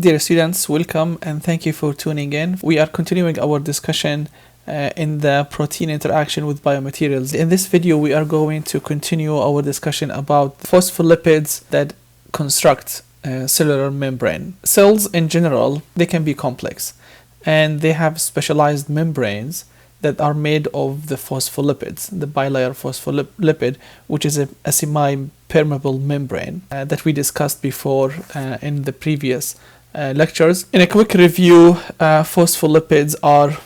Dear students, welcome and thank you for tuning in. We are continuing our discussion in the protein interaction with biomaterials. In this video, we are going to continue our discussion about phospholipids that construct cellular membrane. Cells in general, they can be complex and they have specialized membranes that are made of the phospholipids, the bilayer phospholipid, which is a semi-permeable membrane that we discussed before in the previous lectures. In a quick review, phospholipids are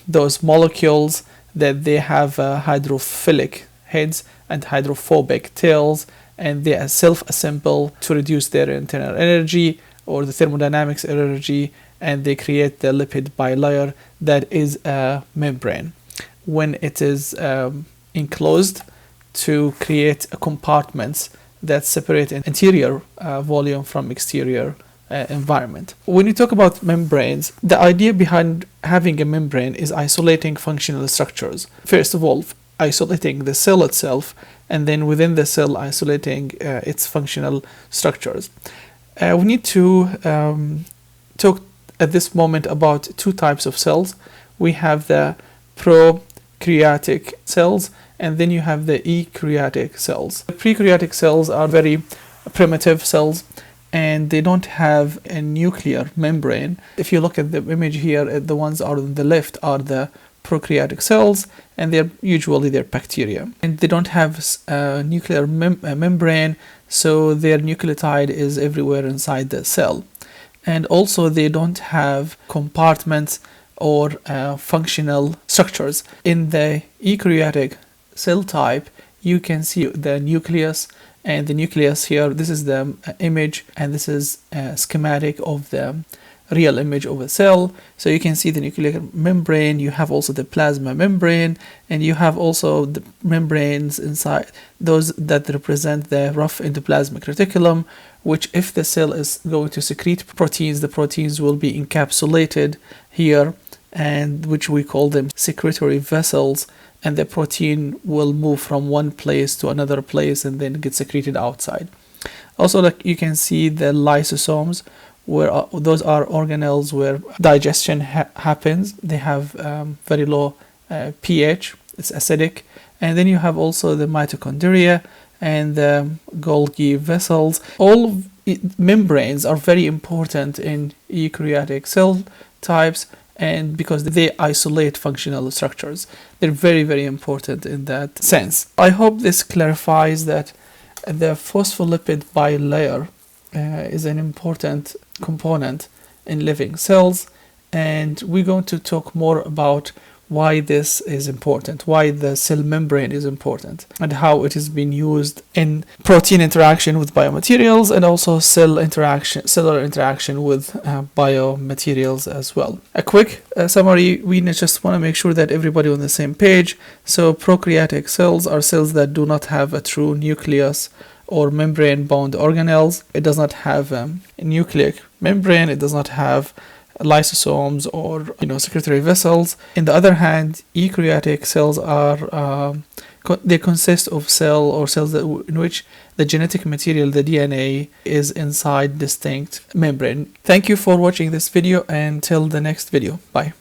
those molecules that they have hydrophilic heads and hydrophobic tails, and they self-assemble to reduce their internal energy or the thermodynamics energy, and they create the lipid bilayer that is a membrane. When it is enclosed, to create compartments that separate interior volume from exterior environment. When you talk about membranes, the idea behind having a membrane is isolating functional structures. First of all, isolating the cell itself, and then within the cell isolating its functional structures. We need to talk at this moment about two types of cells. We have the prokaryotic cells, and then you have the eukaryotic cells. The prokaryotic cells are very primitive cells, and they don't have a nuclear membrane. If you look at the image here, the ones on the left are the prokaryotic cells, and they're bacteria. And they don't have a nuclear membrane, so their nucleotide is everywhere inside the cell. And also they don't have compartments or functional structures. In the eukaryotic cell type, you can see the nucleus, and the nucleus here, this is the image, and this is a schematic of the real image of a cell. So you can see the nuclear membrane, you have also the plasma membrane, and you have also the membranes inside, those that represent the rough endoplasmic reticulum, which if the cell is going to secrete proteins, the proteins will be encapsulated here, and which we call them secretory vessels, and the protein will move from one place to another place and then get secreted outside. Also, like you can see the lysosomes, where those are organelles where digestion happens. They have very low pH, it's acidic. And then you have also the mitochondria and the Golgi vessels. All membranes are very important in eukaryotic cell types, and because they isolate functional structures, they're very, very important in that sense. I hope this clarifies that the phospholipid bilayer is an important component in living cells, and we're going to talk more about why this is important, why the cell membrane is important, and how it is being used in protein interaction with biomaterials, and also cellular interaction with biomaterials as well. A quick summary, we just want to make sure that everybody on the same page. So prokaryotic cells are cells that do not have a true nucleus or membrane bound organelles. It does not have a nucleic membrane, it does not have lysosomes or secretory vessels. In the other hand, eukaryotic cells are they consist of cells in which the genetic material, the DNA, is inside distinct membrane. Thank you for watching this video, and till the next video. Bye.